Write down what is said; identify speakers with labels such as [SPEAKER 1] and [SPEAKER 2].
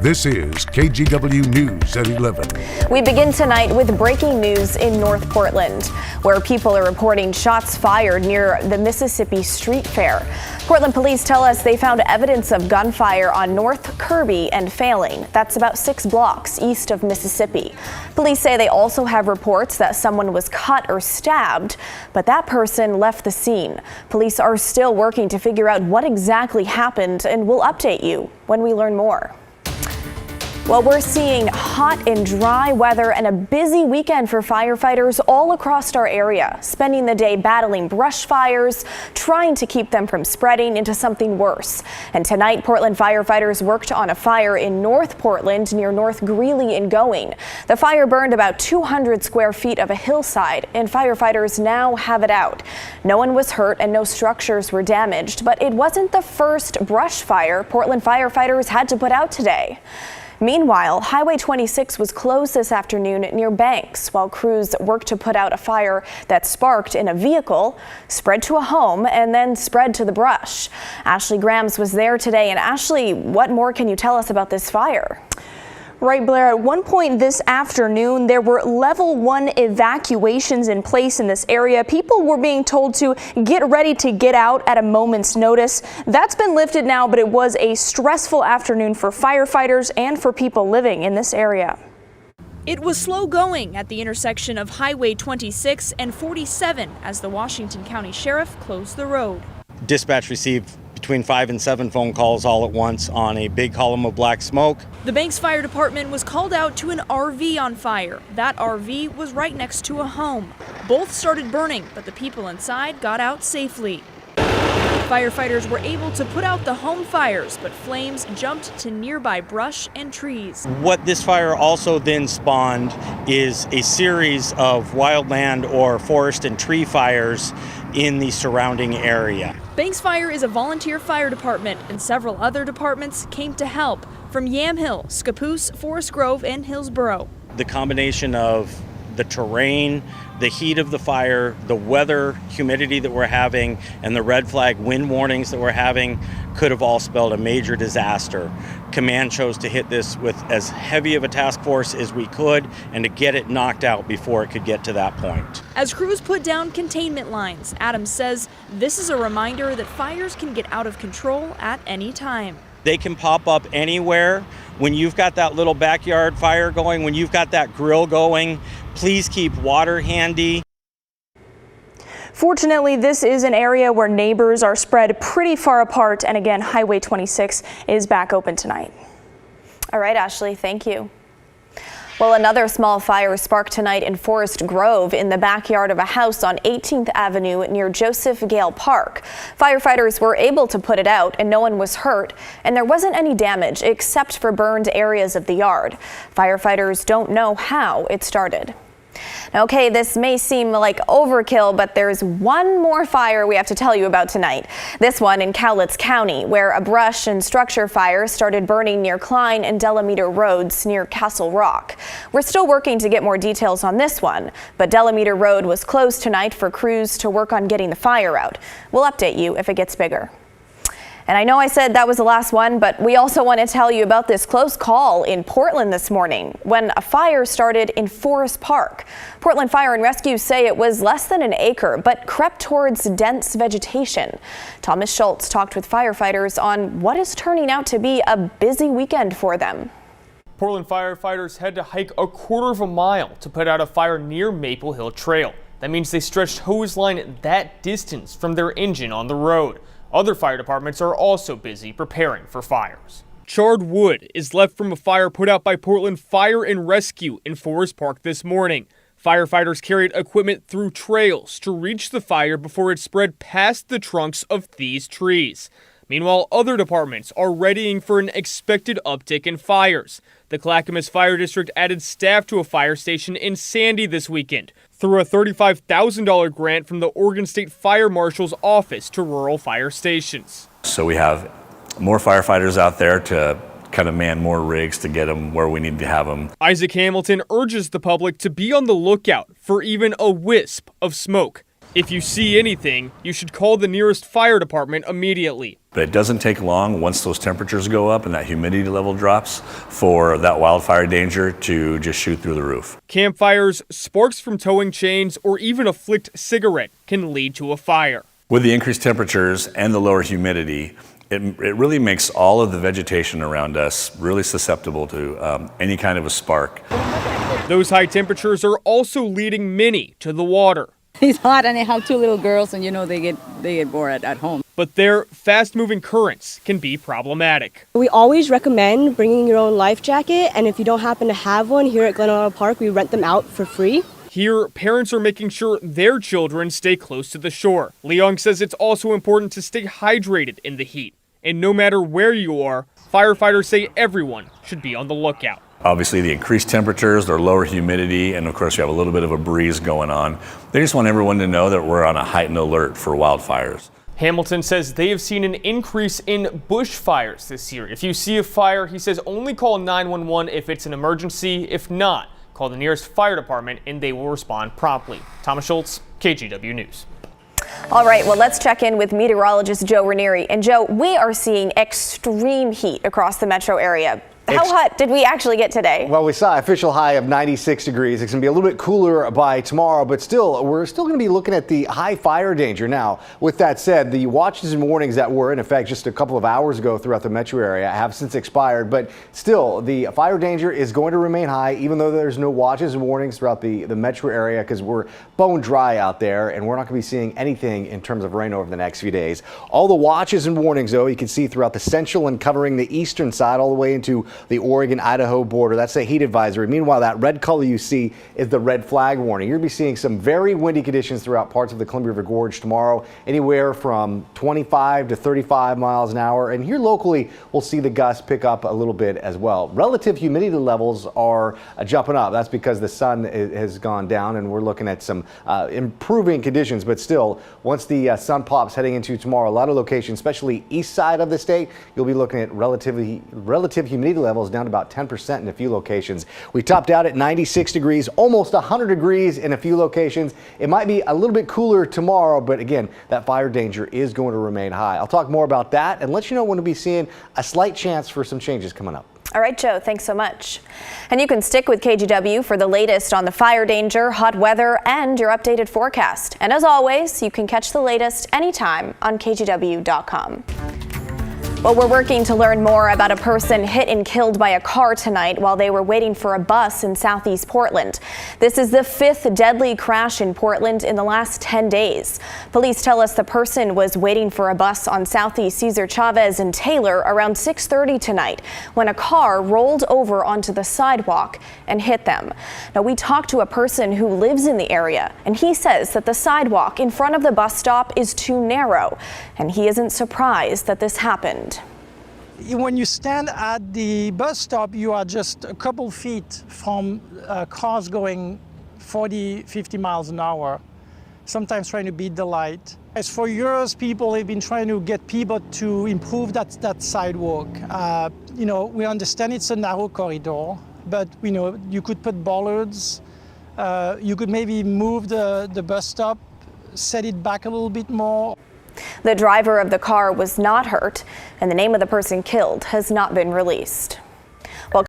[SPEAKER 1] This is KGW News at 11.
[SPEAKER 2] We begin tonight with breaking news in North Portland, where people are reporting shots fired near the Mississippi Street Fair. Portland police tell us they found evidence of gunfire on North Kirby and Failing. That's about 6 blocks east of Mississippi. Police say they also have reports that someone was cut or stabbed, but that person left the scene. Police are still working to figure out what exactly happened, and we'll update you when we learn more. Well, we're seeing hot and dry weather and a busy weekend for firefighters all across our area, spending the day battling brush fires, trying to keep them from spreading into something worse. And tonight, Portland firefighters worked on a fire in North Portland near North Greeley and Going. The fire burned about 200 square feet of a hillside, and firefighters now have it out. No one was hurt and no structures were damaged, but it wasn't the first brush fire Portland firefighters had to put out today. Meanwhile, Highway 26 was closed this afternoon near Banks while crews worked to put out a fire that sparked in a vehicle, spread to a home, and then spread to the brush. Ashley Grams was there today. And Ashley, what more can you tell us about this fire?
[SPEAKER 3] Right, Blair, at one point this afternoon, there were level 1 evacuations in place in this area. People were being told to get ready to get out at a moment's notice. That's been lifted now, but it was a stressful afternoon for firefighters and for people living in this area.
[SPEAKER 4] It was slow going at the intersection of Highway 26 and 47 as the Washington County Sheriff closed the road.
[SPEAKER 5] Dispatch received between 5 and 7 phone calls all at once on a big column of black smoke.
[SPEAKER 4] The Banks Fire Department was called out to an RV on fire. That RV was right next to a home. Both started burning, but the people inside got out safely. Firefighters were able to put out the home fires, but flames jumped to nearby brush and trees.
[SPEAKER 5] What this fire also then spawned is a series of wildland or forest and tree fires in the surrounding area.
[SPEAKER 4] Banks Fire is a volunteer fire department, and several other departments came to help from Yamhill, Scappoose, Forest Grove, and Hillsborough.
[SPEAKER 5] The combination of the terrain, the heat of the fire, the weather, humidity that we're having, and the red flag wind warnings that we're having could have all spelled a major disaster. Command chose to hit this with as heavy of a task force as we could and to get it knocked out before it could get to that point.
[SPEAKER 4] As crews put down containment lines, Adams says this is a reminder that fires can get out of control at any time.
[SPEAKER 5] They can pop up anywhere. When you've got that little backyard fire going, when you've got that grill going, please keep water handy.
[SPEAKER 3] Fortunately, this is an area where neighbors are spread pretty far apart, and again, Highway 26 is back open tonight.
[SPEAKER 2] All right, Ashley, thank you. Well, another small fire sparked tonight in Forest Grove in the backyard of a house on 18th Avenue near Joseph Gale Park. Firefighters were able to put it out and no one was hurt, and there wasn't any damage except for burned areas of the yard. Firefighters don't know how it started. Okay, this may seem like overkill, but there's one more fire we have to tell you about tonight. This one in Cowlitz County, where a brush and structure fire started burning near Klein and Delameter Roads near Castle Rock. We're still working to get more details on this one, but Delameter Road was closed tonight for crews to work on getting the fire out. We'll update you if it gets bigger. And I know I said that was the last one, but we also want to tell you about this close call in Portland this morning when a fire started in Forest Park. Portland Fire and Rescue say it was less than an acre, but crept towards dense vegetation. Thomas Schultz talked with firefighters on what is turning out to be a busy weekend for them.
[SPEAKER 6] Portland firefighters had to hike a quarter of a mile to put out a fire near Maple Hill Trail. That means they stretched hose line that distance from their engine on the road. Other fire departments are also busy preparing for fires. Charred wood is left from a fire put out by Portland Fire and Rescue in Forest Park this morning. Firefighters carried equipment through trails to reach the fire before it spread past the trunks of these trees. Meanwhile, other departments are readying for an expected uptick in fires. The Clackamas Fire District added staff to a fire station in Sandy this weekend through a $35,000 grant from the Oregon State Fire Marshal's Office to rural fire stations.
[SPEAKER 7] So we have more firefighters out there to kind of man more rigs to get them where we need to have them.
[SPEAKER 6] Isaac Hamilton urges the public to be on the lookout for even a wisp of smoke. If you see anything, you should call the nearest fire department immediately.
[SPEAKER 7] But it doesn't take long once those temperatures go up and that humidity level drops for that wildfire danger to just shoot through the roof.
[SPEAKER 6] Campfires, sparks from towing chains, or even a flicked cigarette can lead to a fire. With
[SPEAKER 7] the increased temperatures and the lower humidity, it really makes all of the vegetation around us really susceptible to any kind of a spark.
[SPEAKER 6] Those high temperatures are also leading many to the water.
[SPEAKER 8] It's hot and I have two little girls and they get bored at home.
[SPEAKER 6] But their fast-moving currents can be problematic.
[SPEAKER 9] We always recommend bringing your own life jacket, and if you don't happen to have one, here at Glen Auto Park, we rent them out for free.
[SPEAKER 6] Here, parents are making sure their children stay close to the shore. Leong says it's also important to stay hydrated in the heat. And no matter where you are, firefighters say everyone should be on the lookout.
[SPEAKER 7] Obviously, the increased temperatures, their lower humidity, and of course, you have a little bit of a breeze going on. They just want everyone to know that we're on a heightened alert for wildfires.
[SPEAKER 6] Hamilton says they have seen an increase in bushfires this year. If you see a fire, he says only call 911 if it's an emergency. If not, call the nearest fire department and they will respond promptly. Thomas Schultz, KGW News.
[SPEAKER 2] All right, well, let's check in with meteorologist Joe Ranieri. And Joe, we are seeing extreme heat across the metro area. How hot did we actually get today?
[SPEAKER 10] Well, we saw an official high of 96 degrees. It's going to be a little bit cooler by tomorrow, but still, we're still going to be looking at the high fire danger. Now, with that said, the watches and warnings that were in effect just a couple of hours ago throughout the metro area have since expired, but still, the fire danger is going to remain high, even though there's no watches and warnings throughout the metro area, because we're bone dry out there, and we're not going to be seeing anything in terms of rain over the next few days. All the watches and warnings, though, you can see throughout the central and covering the eastern side all the way into the Oregon-Idaho border. That's a heat advisory. Meanwhile, that red color you see is the red flag warning. You're going to be seeing some very windy conditions throughout parts of the Columbia River Gorge tomorrow, anywhere from 25 to 35 miles an hour. And here locally, we'll see the gusts pick up a little bit as well. Relative humidity levels are jumping up. That's because the sun has gone down and we're looking at some improving conditions. But still, once the sun pops heading into tomorrow, a lot of locations, especially east side of the state, you'll be looking at relative humidity levels down to about 10% in a few locations. We topped out at 96 degrees, almost 100 degrees in a few locations. It might be a little bit cooler tomorrow, but again, that fire danger is going to remain high. I'll talk more about that and let you know when we'll be seeing a slight chance for some changes coming up.
[SPEAKER 2] All right, Joe, thanks so much. And you can stick with KGW for the latest on the fire danger, hot weather, and your updated forecast. And as always, you can catch the latest anytime on KGW.com. Well, we're working to learn more about a person hit and killed by a car tonight while they were waiting for a bus in southeast Portland. This is the 5th deadly crash in Portland in the last 10 days. Police tell us the person was waiting for a bus on southeast Cesar Chavez and Taylor around 6:30 tonight when a car rolled over onto the sidewalk and hit them. Now, we talked to a person who lives in the area, and he says that the sidewalk in front of the bus stop is too narrow, and he isn't surprised that this happened.
[SPEAKER 11] When you stand at the bus stop, you are just a couple feet from cars going 40, 50 miles an hour, sometimes trying to beat the light. As for years, people have been trying to get people to improve that sidewalk. We understand it's a narrow corridor, but you could put bollards, you could maybe move the bus stop, set it back a little bit more.
[SPEAKER 2] The driver of the car was not hurt, and the name of the person killed has not been released.